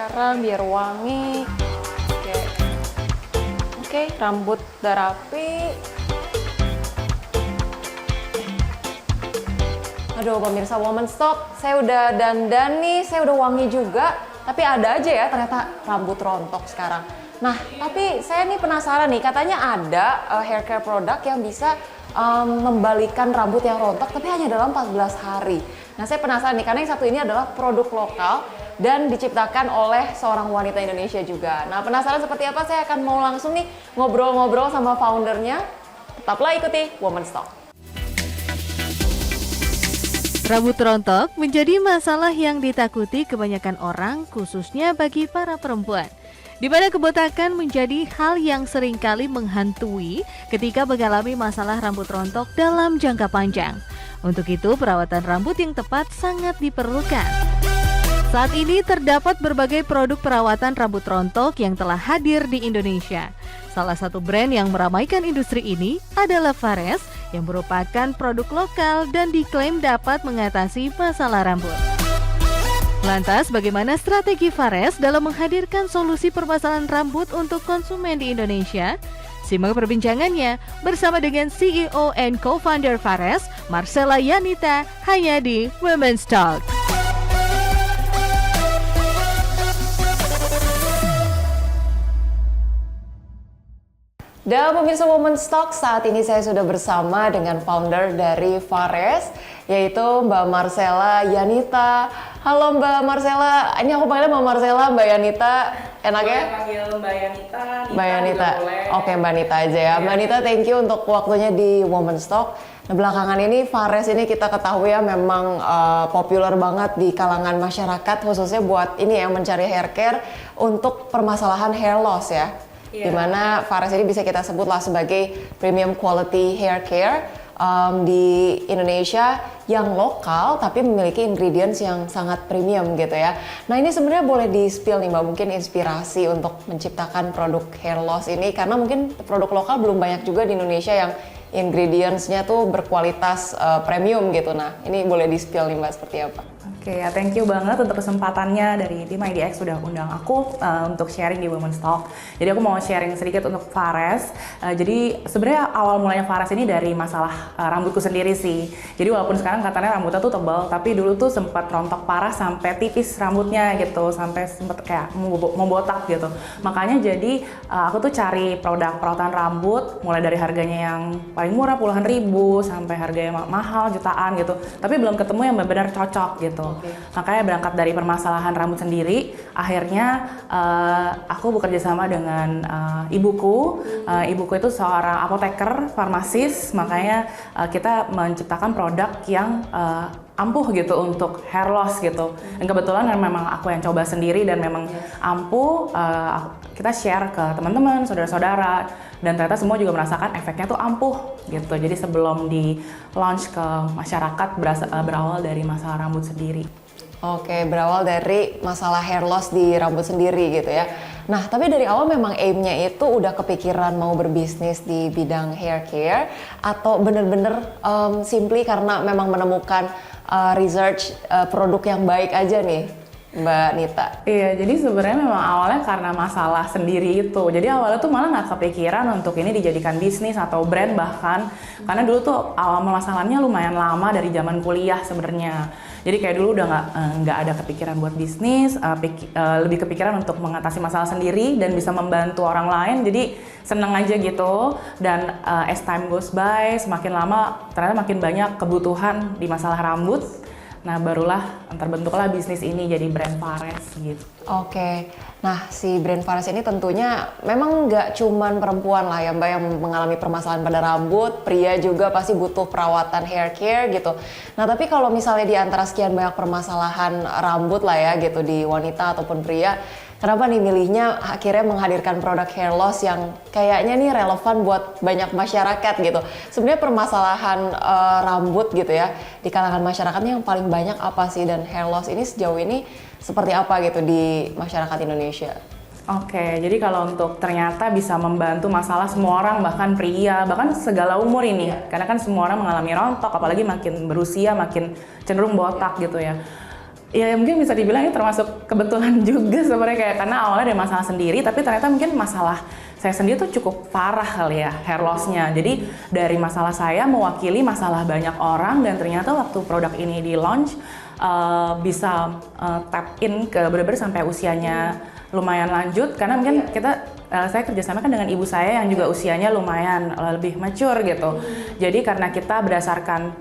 sekarang biar wangi. Oke, rambut udah rapi. Aduh pemirsa Woman Stock, saya udah dandan nih, saya udah wangi juga. Tapi ada aja ya ternyata rambut rontok sekarang. Nah, tapi saya nih penasaran nih, katanya ada hair care produk yang bisa membalikan rambut yang rontok tapi hanya dalam 14 hari. Nah, saya penasaran nih karena yang satu ini adalah produk lokal dan diciptakan oleh seorang wanita Indonesia juga. Nah, penasaran seperti apa? Saya akan mau langsung nih ngobrol-ngobrol sama foundernya. Tetaplah ikuti Woman Stock. Rambut rontok menjadi masalah yang ditakuti kebanyakan orang, khususnya bagi para perempuan. Di mana kebotakan menjadi hal yang seringkali menghantui ketika mengalami masalah rambut rontok dalam jangka panjang. Untuk itu, perawatan rambut yang tepat sangat diperlukan. Saat ini terdapat berbagai produk perawatan rambut rontok yang telah hadir di Indonesia. Salah satu brand yang meramaikan industri ini adalah Fares, yang merupakan produk lokal dan diklaim dapat mengatasi masalah rambut. Lantas, bagaimana strategi Fares dalam menghadirkan solusi permasalahan rambut untuk konsumen di Indonesia? Simak perbincangannya bersama dengan CEO and Co-founder Fares, Marcella Yanita, hanya di Women's Talk. Dan pemirsa Woman Stock, saat ini saya sudah bersama dengan founder dari Fares, yaitu Mbak Marcella Yanita. Halo Mbak Marcella, ini aku panggilnya Mbak Marcella, Mbak Yanita, enaknya? Boleh panggil Mbak Yanita, Mbak Yanita, oke Mbak Yanita aja ya. Mbak Yanita, thank you untuk waktunya di Woman Stock. Nah, belakangan ini Fares ini kita ketahui ya memang populer banget di kalangan masyarakat, khususnya buat ini yang mencari hair care untuk permasalahan hair loss ya. Dimana Fares ini bisa kita sebutlah sebagai premium quality hair care di Indonesia yang lokal tapi memiliki ingredients yang sangat premium gitu ya. Nah ini sebenarnya boleh di-spill nih Mbak, mungkin inspirasi untuk menciptakan produk hair loss ini karena mungkin produk lokal belum banyak juga di Indonesia yang ingredients-nya tuh berkualitas premium gitu. Nah ini boleh di-spill nih Mbak seperti apa? Oke, ya thank you banget untuk kesempatannya dari tim IDX sudah undang aku untuk sharing di Women's Talk. Jadi aku mau sharing sedikit untuk Fares. Jadi sebenarnya awal mulanya Fares ini dari masalah rambutku sendiri sih. Jadi walaupun sekarang katanya rambutnya tuh tebal, tapi dulu tuh sempat rontok parah sampai tipis rambutnya gitu, sampai sempat kayak membotak gitu. Makanya jadi aku tuh cari produk perawatan rambut mulai dari harganya yang paling murah puluhan ribu sampai harganya mahal jutaan gitu. Tapi belum ketemu yang benar-benar cocok gitu. Makanya berangkat dari permasalahan rambut sendiri, akhirnya aku bekerja sama dengan ibuku. Ibuku itu seorang apoteker, farmasis, makanya kita menciptakan produk yang ampuh gitu untuk hair loss gitu. Dan kebetulan memang aku yang coba sendiri dan memang ampuh, kita share ke teman-teman, saudara-saudara, dan ternyata semua juga merasakan efeknya tuh ampuh gitu. Jadi sebelum di launch ke masyarakat berawal dari masalah rambut sendiri. Oke, berawal dari masalah hair loss di rambut sendiri gitu ya. Nah, tapi dari awal memang aim-nya itu udah kepikiran mau berbisnis di bidang hair care atau bener-bener simply karena memang menemukan research produk yang baik aja nih, Mbak Nita? Iya, jadi sebenarnya memang awalnya karena masalah sendiri itu. Jadi awalnya tuh malah nggak kepikiran untuk ini dijadikan bisnis atau brand bahkan. Karena dulu tuh awal masalahnya lumayan lama dari zaman kuliah sebenarnya. Jadi kayak dulu udah nggak ada kepikiran buat bisnis, lebih kepikiran untuk mengatasi masalah sendiri dan bisa membantu orang lain. Jadi seneng aja gitu. Dan as time goes by, semakin lama ternyata makin banyak kebutuhan di masalah rambut. Nah barulah terbentuklah bisnis ini jadi brand Fares gitu. Oke, nah si brand Fares ini tentunya memang nggak cuman perempuan lah ya Mbak yang mengalami permasalahan pada rambut, pria juga pasti butuh perawatan hair care gitu. Nah tapi kalau misalnya di antara sekian banyak permasalahan rambut lah ya gitu di wanita ataupun pria, kenapa nih milihnya akhirnya menghadirkan produk hair loss yang kayaknya nih relevan buat banyak masyarakat gitu. Sebenarnya permasalahan rambut gitu ya di kalangan masyarakatnya yang paling banyak apa sih, dan hair loss ini sejauh ini seperti apa gitu di masyarakat Indonesia? Oke, jadi kalau untuk ternyata bisa membantu masalah semua orang, bahkan pria, bahkan segala umur ini. Karena kan semua orang mengalami rontok, apalagi makin berusia makin cenderung botak gitu ya. Ya mungkin bisa dibilang ini termasuk kebetulan juga sebenarnya, kayak karena awalnya ada masalah sendiri, tapi ternyata mungkin masalah saya sendiri tuh cukup parah kali ya hair loss-nya. Jadi dari masalah saya mewakili masalah banyak orang, dan ternyata waktu produk ini di launch bisa tap in ke bener-bener sampai usianya lumayan lanjut, karena mungkin saya kerjasama kan dengan ibu saya yang juga usianya lumayan lebih mature gitu. Jadi karena kita berdasarkan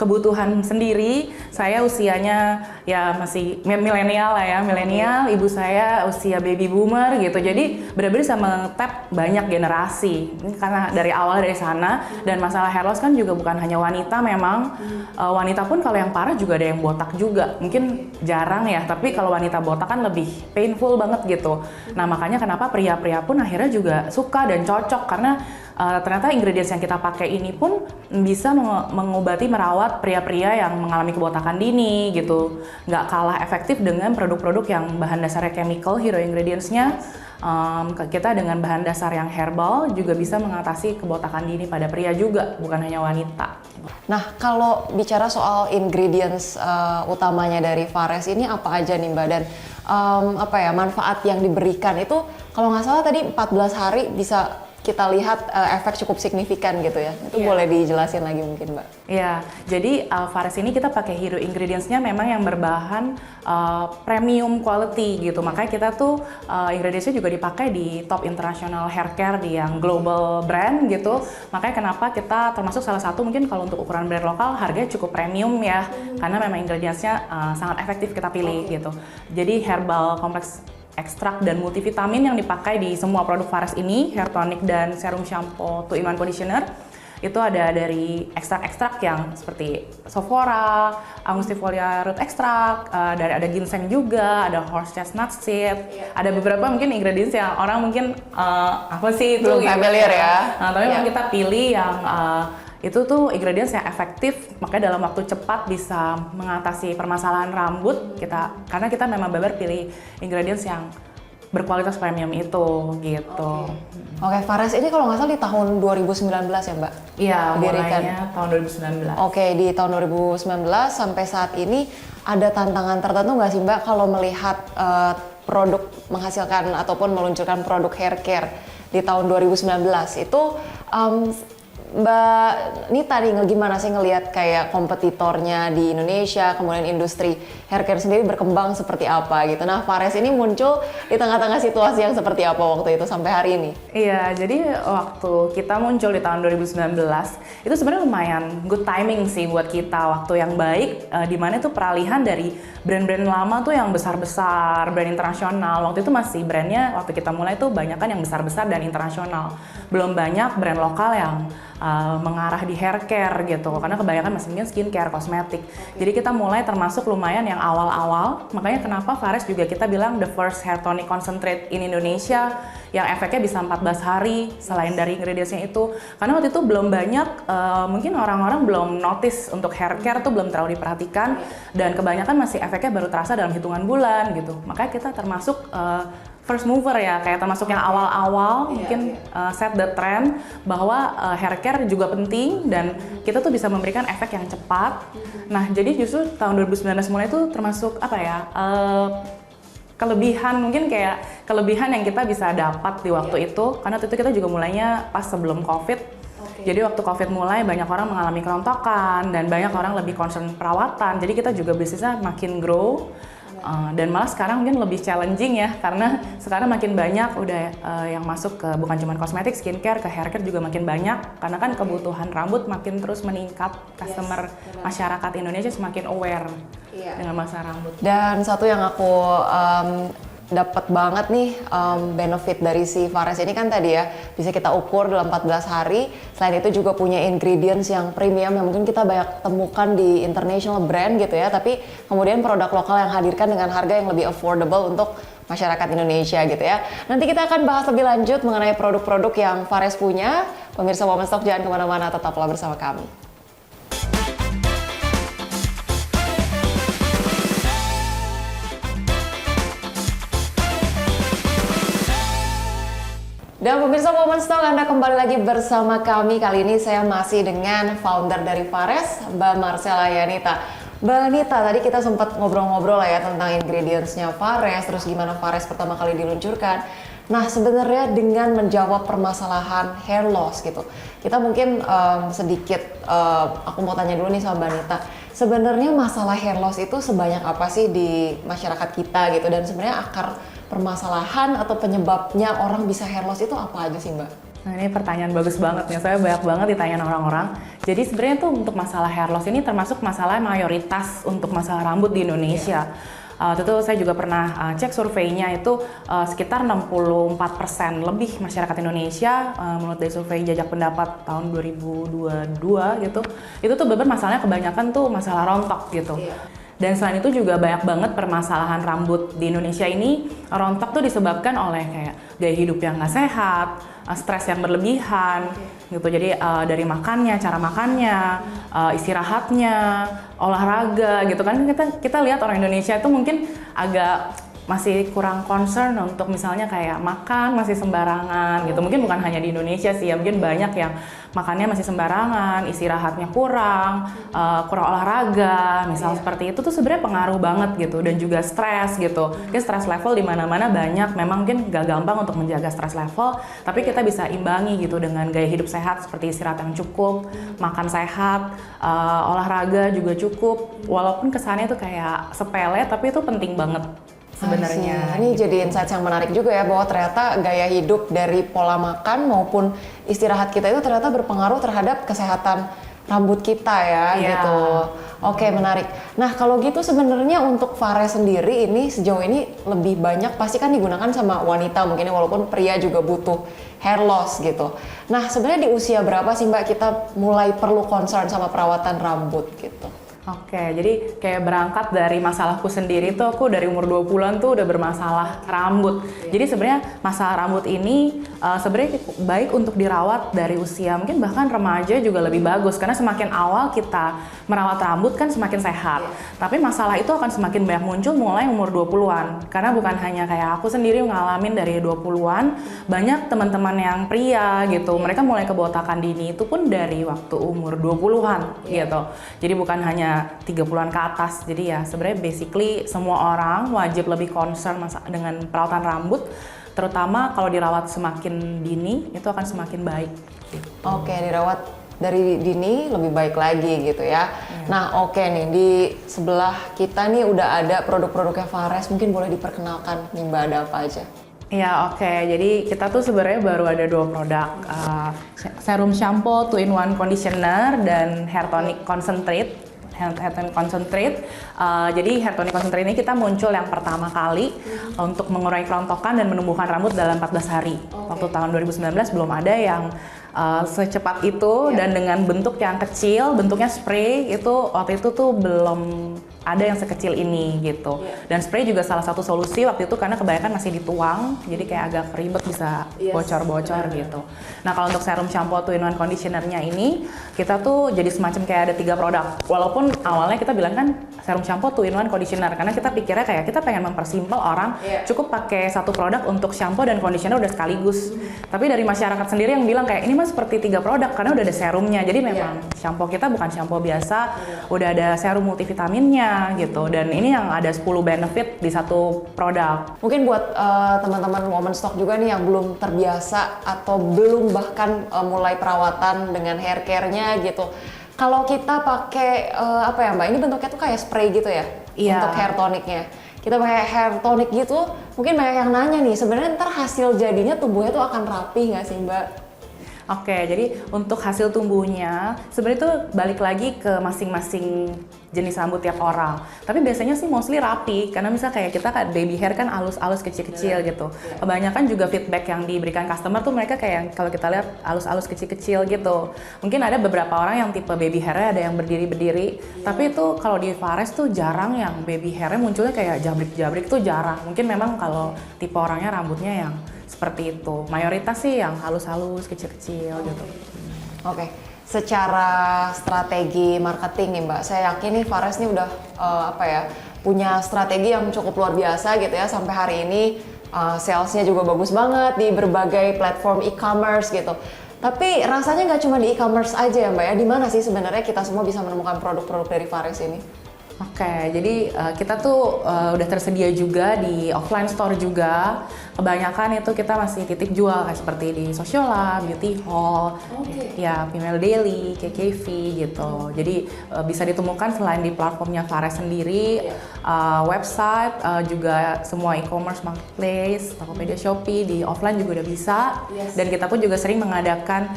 kebutuhan sendiri, saya usianya ya masih milenial lah ya, milenial, ibu saya usia baby boomer gitu. Jadi benar-benar bisa men-tap banyak generasi. Ini karena dari awal dari sana, dan masalah hair loss kan juga bukan hanya wanita memang. Wanita pun kalau yang parah juga ada yang botak juga. Mungkin jarang ya, tapi kalau wanita botak kan lebih painful banget gitu. Nah, makanya kenapa pria-pria pun akhirnya juga suka dan cocok, karena ternyata ingredients yang kita pakai ini pun bisa mengobati, merawat pria-pria yang mengalami kebotakan dini gitu. Nggak kalah efektif dengan produk-produk yang bahan dasarnya chemical, hero ingredients-nya. Kita dengan bahan dasar yang herbal juga bisa mengatasi kebotakan dini pada pria juga, bukan hanya wanita. Nah, kalau bicara soal ingredients utamanya dari Fares ini apa aja nih Mbak, dan manfaat yang diberikan itu kalau nggak salah tadi 14 hari bisa kita lihat efek cukup signifikan gitu ya. Itu boleh dijelasin lagi mungkin Mbak? Iya, jadi Fares ini kita pakai hero ingredients-nya memang yang berbahan premium quality gitu. Makanya kita tuh ingredients-nya juga dipakai di top international hair care di yang global brand gitu. Makanya kenapa kita termasuk salah satu mungkin kalau untuk ukuran brand lokal harganya cukup premium ya. Karena memang ingredients-nya sangat efektif kita pilih gitu. Jadi herbal kompleks ekstrak dan multivitamin yang dipakai di semua produk Fares ini, hair tonic dan serum shampoo 2-in-1 conditioner, itu ada dari ekstrak-ekstrak yang seperti Sophora, Angustifolia root extract, ada ginseng juga, ada horse chestnut seed, ada beberapa mungkin ingredients yang orang mungkin apa sih itu belum gitu, familiar ya. Nah, tapi memang kita pilih yang itu tuh ingredients yang efektif, makanya dalam waktu cepat bisa mengatasi permasalahan rambut kita, karena kita memang benar pilih ingredients yang berkualitas premium itu gitu. Oke, Fares ini kalau nggak salah di tahun 2019 ya Mbak? Iya, Didirikan. mulainya tahun 2019. Oke, di tahun 2019 sampai saat ini ada tantangan tertentu nggak sih Mbak kalau melihat produk menghasilkan ataupun meluncurkan produk hair care di tahun 2019 itu Mbak Nita nih gimana sih ngelihat kayak kompetitornya di Indonesia, kemudian industri hair care sendiri berkembang seperti apa gitu. Nah, Fares ini muncul di tengah-tengah situasi yang seperti apa waktu itu sampai hari ini? Iya, jadi waktu kita muncul di tahun 2019 itu sebenarnya lumayan good timing sih buat kita, waktu yang baik di mana itu peralihan dari brand-brand lama tuh yang besar-besar, brand internasional. Waktu itu masih brandnya waktu kita mulai tuh banyak kan yang besar-besar dan internasional. Belum banyak brand lokal yang mengarah di hair care gitu, karena kebanyakan masih mungkin skincare, kosmetik. Jadi kita mulai termasuk lumayan yang awal-awal, makanya kenapa Fares juga kita bilang the first hair tonic concentrate in Indonesia yang efeknya bisa 14 hari selain dari ingredientsnya itu. Karena waktu itu belum banyak, mungkin orang-orang belum notice untuk hair care tuh belum terlalu diperhatikan, dan kebanyakan masih efeknya baru terasa dalam hitungan bulan gitu. Makanya kita termasuk first mover ya, kayak termasuk yang awal-awal mungkin set the trend bahwa hair care juga penting dan kita tuh bisa memberikan efek yang cepat. Nah, jadi justru tahun 2019 mulai itu termasuk apa ya, kelebihan, mungkin kayak kelebihan yang kita bisa dapat di waktu itu, karena waktu itu kita juga mulainya pas sebelum COVID. Jadi waktu COVID mulai banyak orang mengalami kerontokan dan banyak orang lebih concern perawatan, jadi kita juga bisnisnya makin grow. Dan malah sekarang mungkin lebih challenging ya, karena sekarang makin banyak udah yang masuk ke bukan cuma kosmetik, skincare, ke hair care juga makin banyak, karena kan kebutuhan rambut makin terus meningkat, customer masyarakat Indonesia semakin aware dengan masalah rambut. Dan satu yang aku dapat banget nih benefit dari si Fares ini kan tadi ya, bisa kita ukur dalam 14 hari. Selain itu juga punya ingredients yang premium yang mungkin kita banyak temukan di international brand gitu ya, tapi kemudian produk lokal yang hadirkan dengan harga yang lebih affordable untuk masyarakat Indonesia gitu ya. Nanti kita akan bahas lebih lanjut mengenai produk-produk yang Fares punya. Pemirsa Womenstock jangan kemana-mana, tetaplah bersama kami. Dan pemirsa Womenstock, Anda kembali lagi bersama kami. Kali ini saya masih dengan founder dari Fares, Mbak Marcella Yanita. Mbak Anita, tadi kita sempat ngobrol-ngobrol lah ya tentang ingredients-nya Fares, terus gimana Fares pertama kali diluncurkan. Nah, sebenarnya dengan menjawab permasalahan hair loss gitu, kita mungkin sedikit, aku mau tanya dulu nih sama Mbak Anita, sebenarnya masalah hair loss itu sebanyak apa sih di masyarakat kita gitu, dan sebenarnya akar permasalahan atau penyebabnya orang bisa hair loss itu apa aja sih Mbak? Nah, ini pertanyaan bagus banget nih, saya banyak banget ditanyain orang-orang. Jadi sebenarnya tuh untuk masalah hair loss ini termasuk masalah mayoritas untuk masalah rambut di Indonesia. Itu saya juga pernah cek surveinya itu sekitar 64% lebih masyarakat Indonesia menurut dari survei jajak pendapat tahun 2022 gitu. Itu tuh bener masalahnya kebanyakan tuh masalah rontok gitu. Dan selain itu juga banyak banget permasalahan rambut di Indonesia ini. Rontok tuh disebabkan oleh kayak gaya hidup yang nggak sehat, stres yang berlebihan gitu. Jadi dari makannya, cara makannya, istirahatnya, olahraga gitu kan. Kita lihat orang Indonesia itu mungkin agak masih kurang concern untuk misalnya kayak makan masih sembarangan gitu. Mungkin bukan hanya di Indonesia sih ya, mungkin banyak yang makannya masih sembarangan, istirahatnya kurang, kurang olahraga, misal seperti itu tuh sebenarnya pengaruh banget gitu. Dan juga stres gitu. Mungkin stres level di mana-mana banyak, memang mungkin gak gampang untuk menjaga stres level, tapi kita bisa imbangi gitu dengan gaya hidup sehat seperti istirahat yang cukup, makan sehat, olahraga juga cukup. Walaupun kesannya tuh kayak sepele, tapi itu penting banget sebenarnya. Ini jadi insight yang menarik juga ya, bahwa ternyata gaya hidup dari pola makan maupun istirahat kita itu ternyata berpengaruh terhadap kesehatan rambut kita ya, gitu. Oke, menarik. Nah, kalau gitu sebenarnya untuk Fares sendiri ini sejauh ini lebih banyak pasti kan digunakan sama wanita mungkin ya, walaupun pria juga butuh hair loss gitu. Nah, sebenarnya di usia berapa sih Mbak kita mulai perlu concern sama perawatan rambut gitu? Oke, jadi kayak berangkat dari masalahku sendiri tuh, aku dari umur 20-an tuh udah bermasalah rambut. Jadi sebenarnya masalah rambut ini sebenarnya baik untuk dirawat dari usia mungkin bahkan remaja juga lebih bagus, karena semakin awal kita merawat rambut kan semakin sehat. Tapi masalah itu akan semakin banyak muncul mulai umur 20-an. Karena bukan hanya kayak aku sendiri ngalamin dari 20-an, banyak teman-teman yang pria gitu, mereka mulai kebotakan dini itu pun dari waktu umur 20-an gitu. Jadi bukan hanya 30-an ke atas. Jadi ya sebenarnya basically semua orang wajib lebih concern dengan perawatan rambut, terutama kalau dirawat semakin dini itu akan semakin baik. Oke, dirawat dari dini lebih baik lagi gitu ya. Nah, oke nih, di sebelah kita nih udah ada produk-produknya Fares, mungkin boleh diperkenalkan nih Mbak, ada apa aja? Ya oke, jadi kita tuh sebenarnya baru ada 2 produk, serum shampoo 2-in-1 conditioner dan hair tonic concentrate. Hair tonic concentrate. Jadi hair tonic concentrate ini kita muncul yang pertama kali untuk mengurangi kerontokan dan menumbuhkan rambut dalam 14 hari. Waktu tahun 2019 belum ada yang secepat itu dan dengan bentuk yang kecil, bentuknya spray itu waktu itu tuh belum ada yang sekecil ini gitu. Dan spray juga salah satu solusi waktu itu karena kebanyakan masih dituang, jadi kayak agak ribet bisa bocor-bocor gitu. Nah kalau untuk serum shampoo 2-in-1 conditionernya ini kita tuh jadi semacam kayak ada 3 produk. Walaupun awalnya kita bilang kan serum shampoo 2-in-1 conditioner karena kita pikirnya kayak kita pengen mempersimpel orang cukup pakai satu produk untuk shampoo dan conditioner udah sekaligus. Tapi dari masyarakat sendiri yang bilang kayak ini mah seperti 3 produk karena udah ada serumnya. Jadi memang shampoo kita bukan shampoo biasa, udah ada serum multivitaminnya gitu, dan ini yang ada 10 benefit di satu produk. Mungkin buat teman-teman Woman Stock juga nih yang belum terbiasa atau belum bahkan mulai perawatan dengan hair care-nya gitu. Kalau kita pakai apa ya Mbak, ini bentuknya tuh kayak spray gitu ya untuk hair tonicnya. Kita pakai hair tonic gitu, mungkin banyak yang nanya nih, sebenarnya ntar hasil jadinya tubuhnya tuh akan rapi nggak sih Mbak? Oke, jadi untuk hasil tumbuhnya sebenarnya itu balik lagi ke masing-masing jenis rambut tiap orang. Tapi biasanya sih mostly rapi, karena misal kayak kita kan baby hair kan alus-alus kecil-kecil gitu. Kebanyakan juga feedback yang diberikan customer tuh mereka kayak kalau kita lihat alus-alus kecil-kecil gitu. Mungkin ada beberapa orang yang tipe baby hairnya ada yang berdiri-berdiri, tapi itu kalau di Fares tuh jarang yang baby hairnya munculnya kayak jabrik-jabrik tuh jarang. Mungkin memang kalau tipe orangnya rambutnya yang seperti itu. Mayoritas sih yang halus-halus, kecil-kecil gitu. Oke, secara strategi marketing nih Mbak, saya yakin nih Fares nih udah punya strategi yang cukup luar biasa gitu ya. Sampai hari ini salesnya juga bagus banget di berbagai platform e-commerce gitu. Tapi rasanya nggak cuma di e-commerce aja ya Mbak ya, di mana sih sebenarnya kita semua bisa menemukan produk-produk dari Fares ini? Oke, jadi kita tuh udah tersedia juga di offline store juga. Kebanyakan itu kita masih titip jual kayak seperti di Sociola, Beauty Hall, ya Female Daily, KKV gitu. Jadi bisa ditemukan selain di platformnya Fares sendiri, website, juga semua e-commerce marketplace, Tokopedia, Shopee, di offline juga udah bisa. Dan kita pun juga sering mengadakan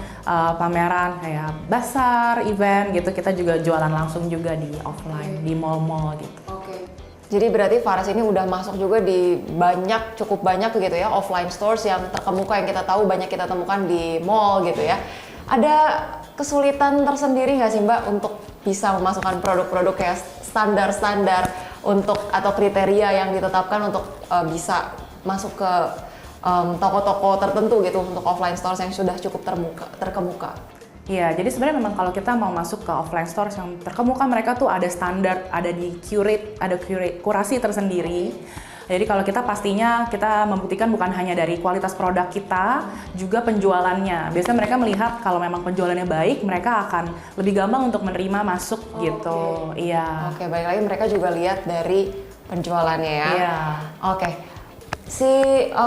pameran kayak bazar, event gitu. Kita juga jualan langsung juga di offline, di mall-mall gitu. Jadi berarti Fares ini udah masuk juga di cukup banyak gitu ya offline stores yang terkemuka yang kita tahu banyak kita temukan di mall gitu ya. Ada kesulitan tersendiri nggak sih Mbak untuk bisa memasukkan produk-produk kayak standar-standar untuk atau kriteria yang ditetapkan untuk bisa masuk ke toko-toko tertentu gitu untuk offline stores yang sudah cukup terkemuka? Iya, jadi sebenarnya memang kalau kita mau masuk ke offline store yang terkemuka, mereka tuh ada standar, ada kurasi tersendiri. Jadi kalau kita pastinya kita membuktikan bukan hanya dari kualitas produk kita, juga penjualannya. Biasanya mereka melihat kalau memang penjualannya baik, mereka akan lebih gampang untuk menerima masuk gitu. Iya. Oke, baik lagi mereka juga lihat dari penjualannya ya. Iya. Oke. Si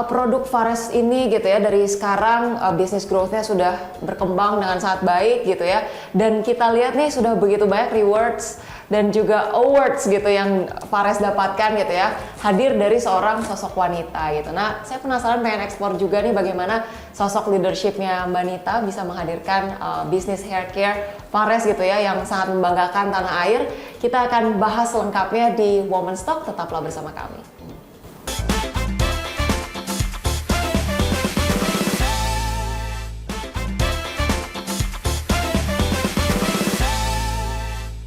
produk Fares ini gitu ya dari sekarang bisnis growth-nya sudah berkembang dengan sangat baik gitu ya, dan kita lihat nih sudah begitu banyak rewards dan juga awards gitu yang Fares dapatkan gitu ya, hadir dari seorang sosok wanita gitu. Nah, saya penasaran pengen eksplor juga nih bagaimana sosok leadership-nya Mbak Nita bisa menghadirkan bisnis hair care Fares gitu ya yang sangat membanggakan tanah air. Kita akan bahas lengkapnya di Women's Talk, tetaplah bersama kami.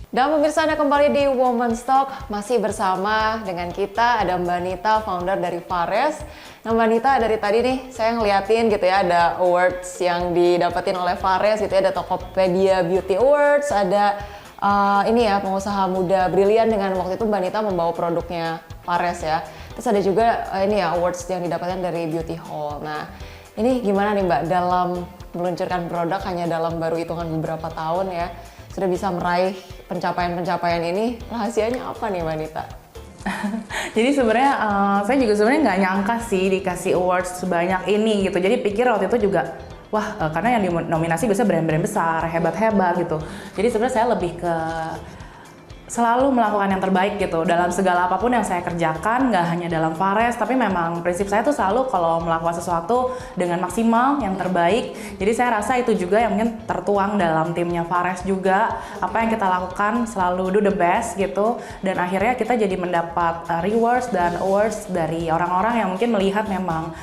Dan pemirsa, Anda kembali di Women's Talk, masih bersama dengan kita ada Mbak Nita, founder dari Fares. Nah Mbak Nita, dari tadi nih saya ngeliatin gitu ya, ada awards yang didapetin oleh Fares gitu ya, ada Tokopedia Beauty Awards, ada ini ya pengusaha muda brilian dengan waktu itu Mbak Nita membawa produknya Fares ya. Terus ada juga ini ya awards yang didapatkan dari Beauty Hall. Nah ini gimana nih Mbak dalam meluncurkan produk hanya dalam baru hitungan beberapa tahun ya, sudah bisa meraih pencapaian-pencapaian ini, rahasianya apa nih Mbak Nita? Jadi sebenarnya saya juga sebenarnya nggak nyangka sih dikasih awards sebanyak ini gitu. Jadi pikir waktu itu juga, wah karena yang dinominasi biasanya brand-brand besar, hebat-hebat gitu. Jadi sebenarnya saya lebih ke selalu melakukan yang terbaik gitu dalam segala apapun yang saya kerjakan, nggak hanya dalam Fares, tapi memang prinsip saya tuh selalu kalau melakukan sesuatu dengan maksimal yang terbaik. Jadi saya rasa itu juga yang mungkin tertuang dalam timnya Fares juga, apa yang kita lakukan selalu do the best gitu, dan akhirnya kita jadi mendapat rewards dan awards dari orang-orang yang mungkin melihat memang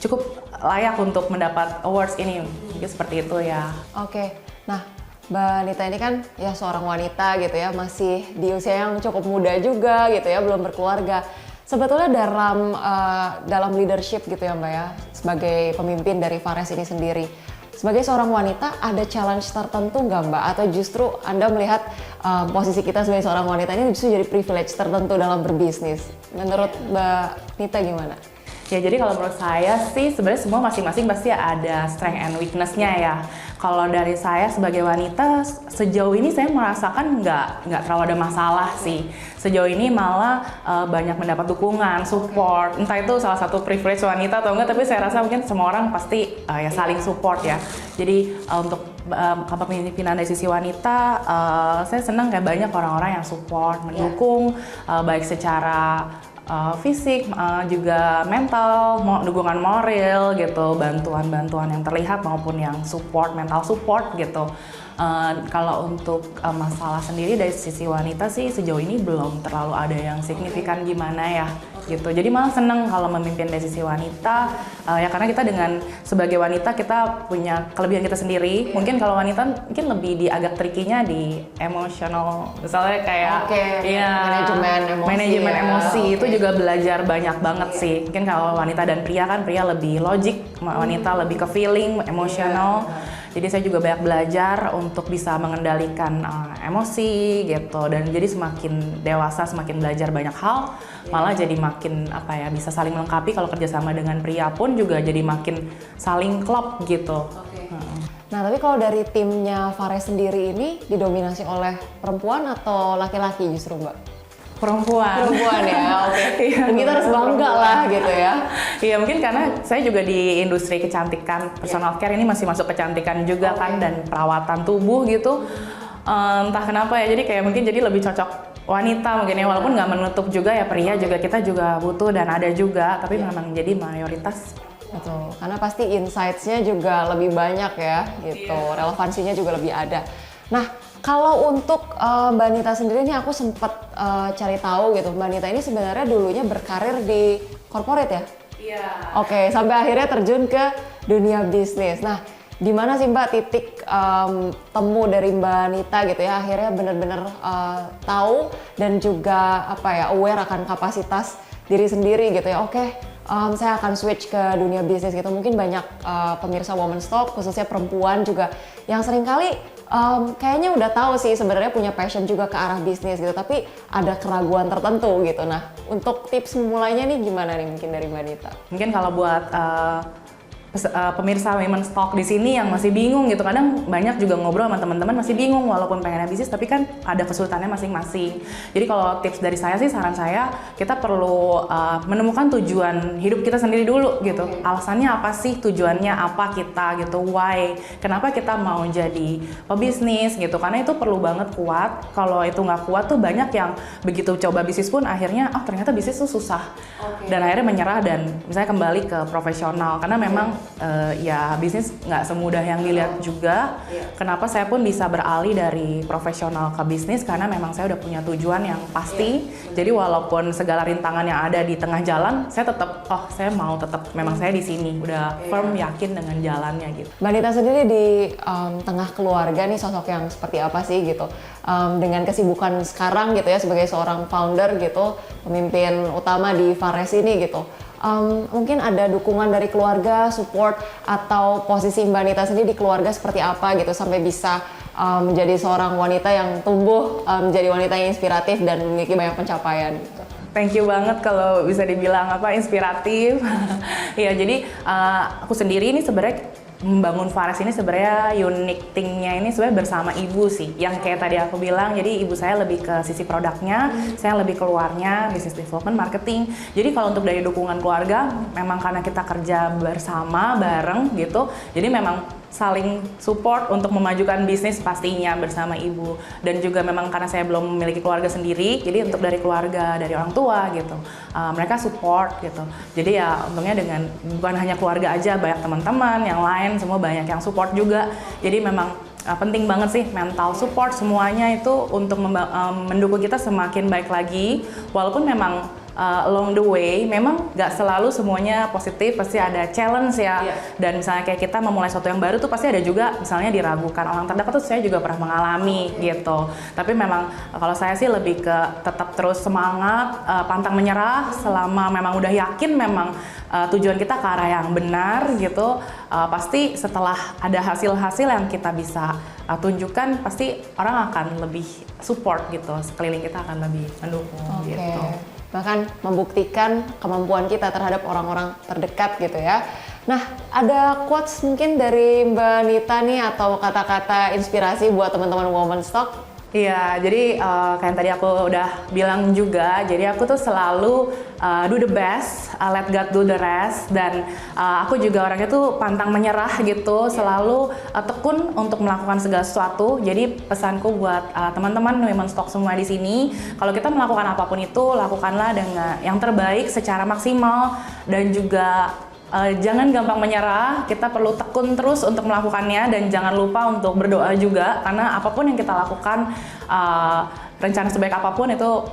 cukup layak untuk mendapat awards ini, mungkin seperti itu ya. Oke, nah Mbak Nita ini kan ya seorang wanita gitu ya, masih di usia yang cukup muda juga gitu ya, belum berkeluarga. Sebetulnya dalam leadership gitu ya Mbak ya, sebagai pemimpin dari Fares ini sendiri, sebagai seorang wanita ada challenge tertentu nggak Mbak? Atau justru Anda melihat posisi kita sebagai seorang wanita ini justru jadi privilege tertentu dalam berbisnis? Menurut Mbak Nita gimana? Ya jadi kalau menurut saya sih sebenarnya semua masing-masing pasti ada strength and weakness-nya ya. Kalau dari saya sebagai wanita sejauh ini saya merasakan nggak terlalu ada masalah sih. Sejauh ini malah banyak mendapat dukungan, support. Entah itu salah satu privilege wanita atau enggak, tapi saya rasa mungkin semua orang pasti ya saling support ya. Jadi untuk kepemimpinan dari sisi wanita, saya senang kayak banyak orang-orang yang support, mendukung, baik secara fisik, juga mental, dukungan moral gitu, bantuan-bantuan yang terlihat maupun yang support, mental support gitu. Kalau untuk masalah sendiri dari sisi wanita sih sejauh ini belum terlalu ada yang signifikan gimana ya gitu. Jadi malah seneng kalau memimpin dari sisi wanita, ya karena kita dengan sebagai wanita kita punya kelebihan kita sendiri. Mungkin kalau wanita mungkin lebih di agak trikinya di emosional, misalnya kayak ya manajemen emosi itu juga belajar banyak banget sih. Mungkin kalau wanita dan pria kan, pria lebih logik, wanita lebih ke feeling, emosional. Jadi saya juga banyak belajar untuk bisa mengendalikan emosi gitu, dan jadi semakin dewasa semakin belajar banyak hal, malah jadi makin bisa saling melengkapi. Kalau kerjasama dengan pria pun juga jadi makin saling klop gitu. Nah, tapi kalau dari timnya Fares sendiri ini didominasi oleh perempuan atau laki-laki justru, Mbak? Perempuan. Perempuan ya, oke. Iya, Dan kita harus bangga lah gitu ya. Iya, mungkin karena saya juga di industri kecantikan, personal care ini masih masuk kecantikan juga kan, dan perawatan tubuh gitu. Entah kenapa ya, jadi kayak mungkin jadi lebih cocok wanita mungkin ya, walaupun nggak menutup juga ya, pria juga kita juga butuh dan ada juga, tapi memang jadi mayoritas. Betul, karena pasti insights-nya juga lebih banyak ya, gitu. Relevansinya juga lebih ada. Nah, kalau untuk Mbak Nita sendiri nih, aku sempat cari tahu gitu, Mbak Nita ini sebenarnya dulunya berkarir di corporate ya? Iya. Oke, sampai akhirnya terjun ke dunia bisnis. Nah, di mana sih Mbak titik temu dari Mbak Nita gitu ya, akhirnya benar-benar tahu dan juga apa ya, aware akan kapasitas diri sendiri gitu ya. Oke, saya akan switch ke dunia bisnis gitu. Mungkin banyak pemirsa Women's Talk, khususnya perempuan juga, yang seringkali kayaknya udah tahu sih sebenarnya punya passion juga ke arah bisnis gitu, tapi ada keraguan tertentu gitu. Nah, untuk tips memulainya nih gimana nih mungkin dari Mbak Nita? Mungkin kalau buat pemirsa Women's Talk di sini yang masih bingung gitu, kadang banyak juga ngobrol sama teman-teman masih bingung walaupun pengen bisnis, tapi kan ada kesulitannya masing-masing. Jadi kalau tips dari saya sih, saran saya, kita perlu menemukan tujuan hidup kita sendiri dulu gitu. Alasannya apa sih, tujuannya apa kita gitu, why, kenapa kita mau jadi pebisnis gitu, karena itu perlu banget kuat. Kalau itu nggak kuat tuh banyak yang begitu coba bisnis pun akhirnya ternyata bisnis tuh susah, dan akhirnya menyerah dan misalnya kembali ke profesional, karena memang ya bisnis nggak semudah yang dilihat juga. Kenapa saya pun bisa beralih dari profesional ke bisnis, karena memang saya udah punya tujuan yang pasti. Jadi walaupun segala rintangan yang ada di tengah jalan, saya tetap saya mau tetap, memang saya di sini udah firm, yakin dengan jalannya gitu. Mbak Nita sendiri di tengah keluarga nih sosok yang seperti apa sih gitu, dengan kesibukan sekarang gitu ya sebagai seorang founder gitu, pemimpin utama di Fares ini gitu. Mungkin ada dukungan dari keluarga, support, atau posisi Mbak Nita sendiri di keluarga seperti apa gitu sampai bisa menjadi seorang wanita yang tumbuh menjadi wanita yang inspiratif dan memiliki banyak pencapaian gitu. Thank you banget kalau bisa dibilang inspiratif. Ya, jadi aku sendiri ini sebenarnya membangun Fares ini sebenarnya unique thing-nya ini sebenarnya bersama ibu sih. Yang kayak tadi aku bilang, jadi ibu saya lebih ke sisi produknya, saya lebih keluarnya, business development, marketing. Jadi kalau untuk dari dukungan keluarga, memang karena kita kerja bersama, bareng gitu, jadi memang saling support untuk memajukan bisnis pastinya bersama ibu. Dan juga memang karena saya belum memiliki keluarga sendiri, jadi untuk dari keluarga, dari orang tua gitu, mereka support gitu. Jadi ya untungnya dengan bukan hanya keluarga aja, banyak teman-teman yang lain semua banyak yang support juga. Jadi memang penting banget sih mental support semuanya itu untuk mendukung kita semakin baik lagi. Walaupun memang along the way memang nggak selalu semuanya positif, pasti ada challenge ya. Dan misalnya kayak kita memulai sesuatu yang baru tuh pasti ada juga misalnya diragukan orang terdekat, tuh saya juga pernah mengalami gitu. Tapi memang kalau saya sih lebih ke tetap terus semangat, pantang menyerah selama memang udah yakin memang tujuan kita ke arah yang benar gitu. Pasti setelah ada hasil-hasil yang kita bisa tunjukkan, pasti orang akan lebih support gitu, sekeliling kita akan lebih mendukung gitu. Bahkan membuktikan kemampuan kita terhadap orang-orang terdekat gitu ya. Nah, ada quotes mungkin dari Mbak Nita nih atau kata-kata inspirasi buat teman-teman Women's Talk? Iya, jadi kayak yang tadi aku udah bilang juga, jadi aku tuh selalu do the best, let God do the rest, dan aku juga orangnya tuh pantang menyerah gitu, selalu tekun untuk melakukan segala sesuatu. Jadi pesanku buat teman-teman Women's Talk semua di sini, kalau kita melakukan apapun itu, lakukanlah dengan yang terbaik secara maksimal, dan juga jangan gampang menyerah, kita perlu tekun terus untuk melakukannya, dan jangan lupa untuk berdoa juga, karena apapun yang kita lakukan, rencana sebaik apapun itu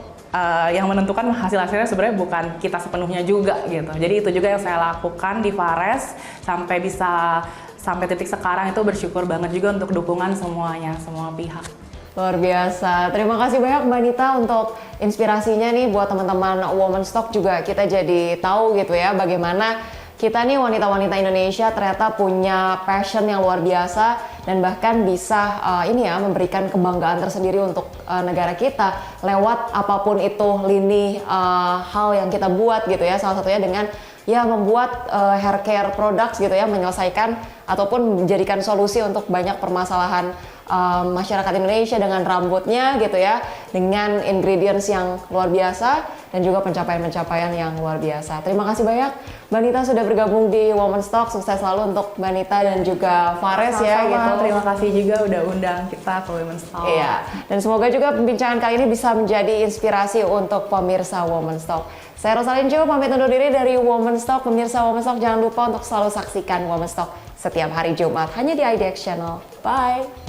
yang menentukan hasil-hasilnya sebenarnya bukan kita sepenuhnya juga gitu. Jadi itu juga yang saya lakukan di Fares sampai bisa sampai titik sekarang, itu bersyukur banget juga untuk dukungan semuanya, semua pihak. Luar biasa. Terima kasih banyak Mbak Nita untuk inspirasinya nih buat teman-teman Women's Talk, juga kita jadi tahu gitu ya bagaimana kita nih wanita-wanita Indonesia ternyata punya passion yang luar biasa dan bahkan bisa memberikan kebanggaan tersendiri untuk negara kita lewat apapun itu lini hal yang kita buat gitu ya. Salah satunya dengan ya membuat hair care products gitu ya, menyelesaikan ataupun menjadikan solusi untuk banyak permasalahan masyarakat Indonesia dengan rambutnya gitu ya, dengan ingredients yang luar biasa dan juga pencapaian-pencapaian yang luar biasa. Terima kasih banyak Mbak Nita sudah bergabung di Women's Talk. Sukses selalu untuk Mbak Nita dan juga Fares ya gitu. Terima kasih juga udah undang kita ke Women's Talk. Iya, dan semoga juga pembincangan kali ini bisa menjadi inspirasi untuk pemirsa Women's Talk. Saya Rosalyn Chu pamit undur diri dari Women's Talk. Pemirsa Women's Talk, jangan lupa untuk selalu saksikan Women's Talk setiap hari Jumat hanya di IDX Channel. Bye.